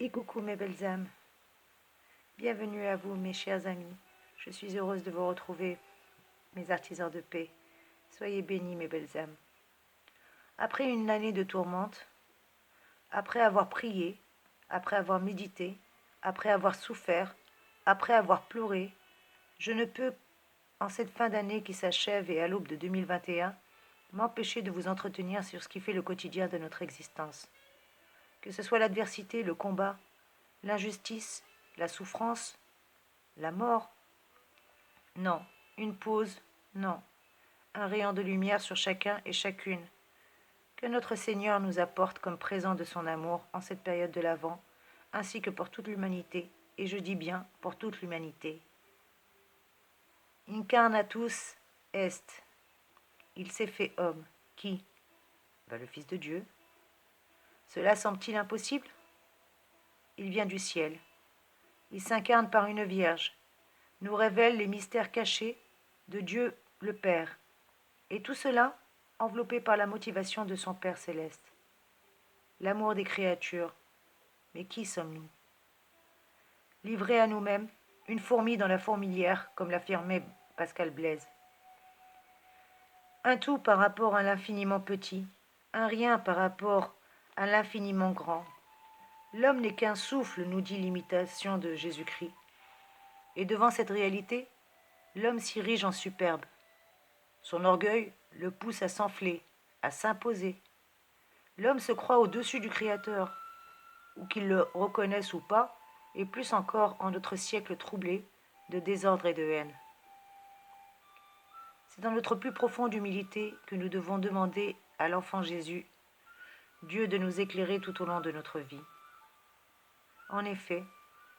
Et coucou mes belles âmes, bienvenue à vous mes chers amis, je suis heureuse de vous retrouver, mes artisans de paix, soyez bénis mes belles âmes. Après une année de tourmente, après avoir prié, après avoir médité, après avoir souffert, après avoir pleuré, je ne peux, en cette fin d'année qui s'achève et à l'aube de 2021, m'empêcher de vous entretenir sur ce qui fait le quotidien de notre existence. Que ce soit l'adversité, le combat, l'injustice, la souffrance, la mort, non. Une pause, non. Un rayon de lumière sur chacun et chacune. Que notre Seigneur nous apporte comme présent de son amour en cette période de l'Avent, ainsi que pour toute l'humanité, et je dis bien pour toute l'humanité. Incarnatus est. Il s'est fait homme. Qui? Le Fils de Dieu. Cela semble-t-il impossible? Il vient du ciel. Il s'incarne par une vierge, nous révèle les mystères cachés de Dieu le Père, et tout cela enveloppé par la motivation de son Père céleste. L'amour des créatures. Mais qui sommes-nous? Livrés à nous-mêmes, une fourmi dans la fourmilière, comme l'affirmait Pascal Blaise. Un tout par rapport à l'infiniment petit, un rien par rapport à l'infiniment grand. L'homme n'est qu'un souffle, nous dit l'imitation de Jésus-Christ. Et devant cette réalité, l'homme s'érige en superbe. Son orgueil le pousse à s'enfler, à s'imposer. L'homme se croit au-dessus du Créateur, ou qu'il le reconnaisse ou pas, et plus encore en notre siècle troublé de désordre et de haine. C'est dans notre plus profonde humilité que nous devons demander à l'enfant Jésus, Dieu de nous éclairer tout au long de notre vie. En effet,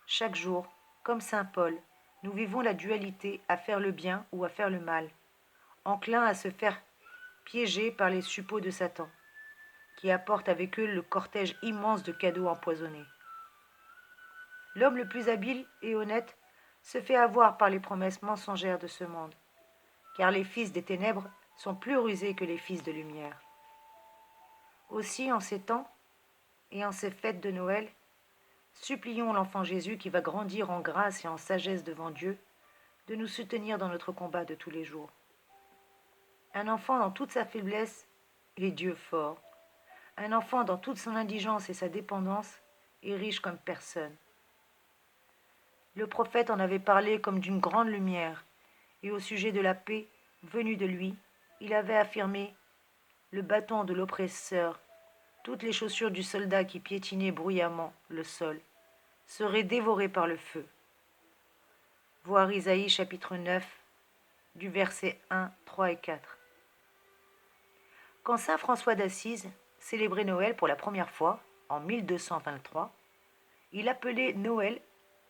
chaque jour, comme saint Paul, nous vivons la dualité à faire le bien ou à faire le mal, enclins à se faire piéger par les suppôts de Satan, qui apportent avec eux le cortège immense de cadeaux empoisonnés. L'homme le plus habile et honnête se fait avoir par les promesses mensongères de ce monde, car les fils des ténèbres sont plus rusés que les fils de lumière. Aussi, en ces temps et en ces fêtes de Noël, supplions l'enfant Jésus qui va grandir en grâce et en sagesse devant Dieu, de nous soutenir dans notre combat de tous les jours. Un enfant dans toute sa faiblesse est Dieu fort. Un enfant dans toute son indigence et sa dépendance est riche comme personne. Le prophète en avait parlé comme d'une grande lumière, et au sujet de la paix venue de lui, il avait affirmé « Le bâton de l'oppresseur, toutes les chaussures du soldat qui piétinait bruyamment le sol, seraient dévorées par le feu. » Voir Isaïe chapitre 9, du verset 1, 3 et 4. Quand saint François d'Assise célébrait Noël pour la première fois, en 1223, il appelait Noël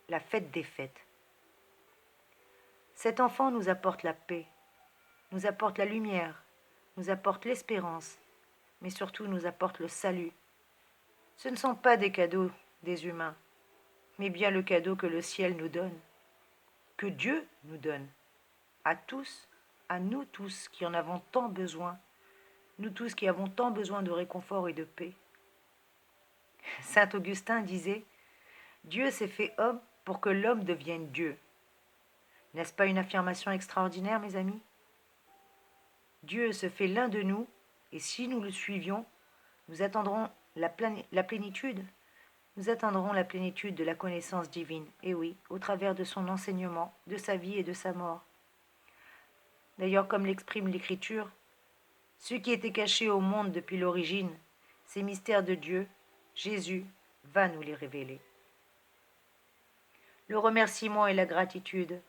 la fête des fêtes. Cet enfant nous apporte la paix, nous apporte la lumière, nous apporte l'espérance, mais surtout nous apporte le salut. Ce ne sont pas des cadeaux des humains, mais bien le cadeau que le ciel nous donne, que Dieu nous donne, à tous, à nous tous qui en avons tant besoin, nous tous qui avons tant besoin de réconfort et de paix. Saint Augustin disait « Dieu s'est fait homme pour que l'homme devienne Dieu ». N'est-ce pas une affirmation extraordinaire, mes amis? Dieu se fait l'un de nous, et si nous le suivions, nous attendrons la plénitude. Nous atteindrons la plénitude de la connaissance divine, et oui, au travers de son enseignement, de sa vie et de sa mort. D'ailleurs, comme l'exprime l'Écriture, ce qui était caché au monde depuis l'origine, ces mystères de Dieu, Jésus va nous les révéler. Le remerciement et la gratitude.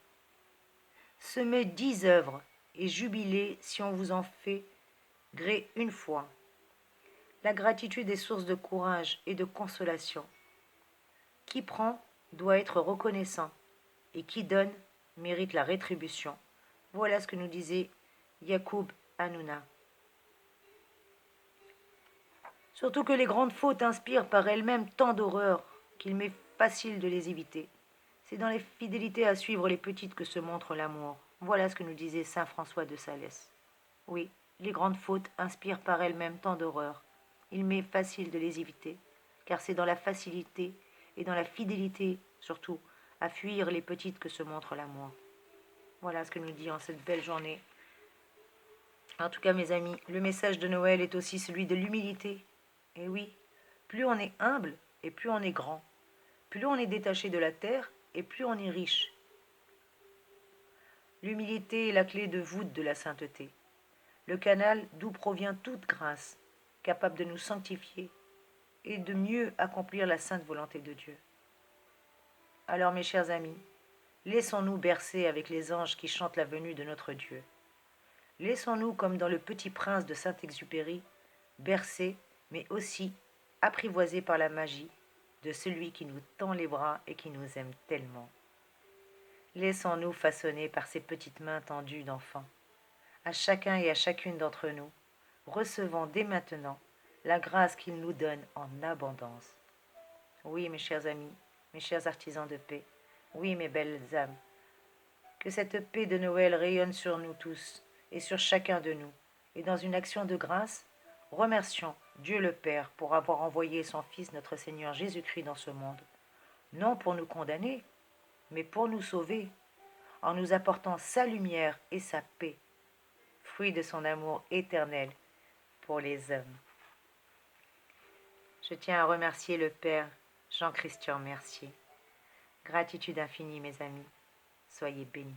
Semez 10 œuvres et jubilez si on vous en fait gré une fois. La gratitude est source de courage et de consolation. Qui prend doit être reconnaissant, et qui donne mérite la rétribution. Voilà ce que nous disait Yacoub Hanouna. Surtout que les grandes fautes inspirent par elles-mêmes tant d'horreur qu'il m'est facile de les éviter. C'est dans les fidélités à suivre les petites que se montre l'amour. Voilà ce que nous disait saint François de Sales. Oui, les grandes fautes inspirent par elles-mêmes tant d'horreur. Il m'est facile de les éviter, car c'est dans la facilité et dans la fidélité, surtout, à fuir les petites que se montre l'amour. Voilà ce que nous dit en cette belle journée. En tout cas, mes amis, le message de Noël est aussi celui de l'humilité. Et oui, plus on est humble et plus on est grand. Plus on est détaché de la terre et plus on est riche. L'humilité est la clé de voûte de la sainteté, le canal d'où provient toute grâce, capable de nous sanctifier et de mieux accomplir la sainte volonté de Dieu. Alors, mes chers amis, laissons-nous bercer avec les anges qui chantent la venue de notre Dieu. Laissons-nous, comme dans Le Petit Prince de Saint-Exupéry, bercer, mais aussi apprivoisés par la magie de celui qui nous tend les bras et qui nous aime tellement. Laissons-nous façonner par ces petites mains tendues d'enfants. À chacun et à chacune d'entre nous, recevons dès maintenant la grâce qu'il nous donne en abondance. Oui, mes chers amis, mes chers artisans de paix, oui, mes belles âmes, que cette paix de Noël rayonne sur nous tous et sur chacun de nous, et dans une action de grâce, remercions Dieu le Père pour avoir envoyé son Fils notre Seigneur Jésus-Christ dans ce monde, non pour nous condamner, mais pour nous sauver, en nous apportant sa lumière et sa paix, fruit de son amour éternel pour les hommes. Je tiens à remercier le Père Jean-Christian Mercier. Gratitude infinie, mes amis. Soyez bénis.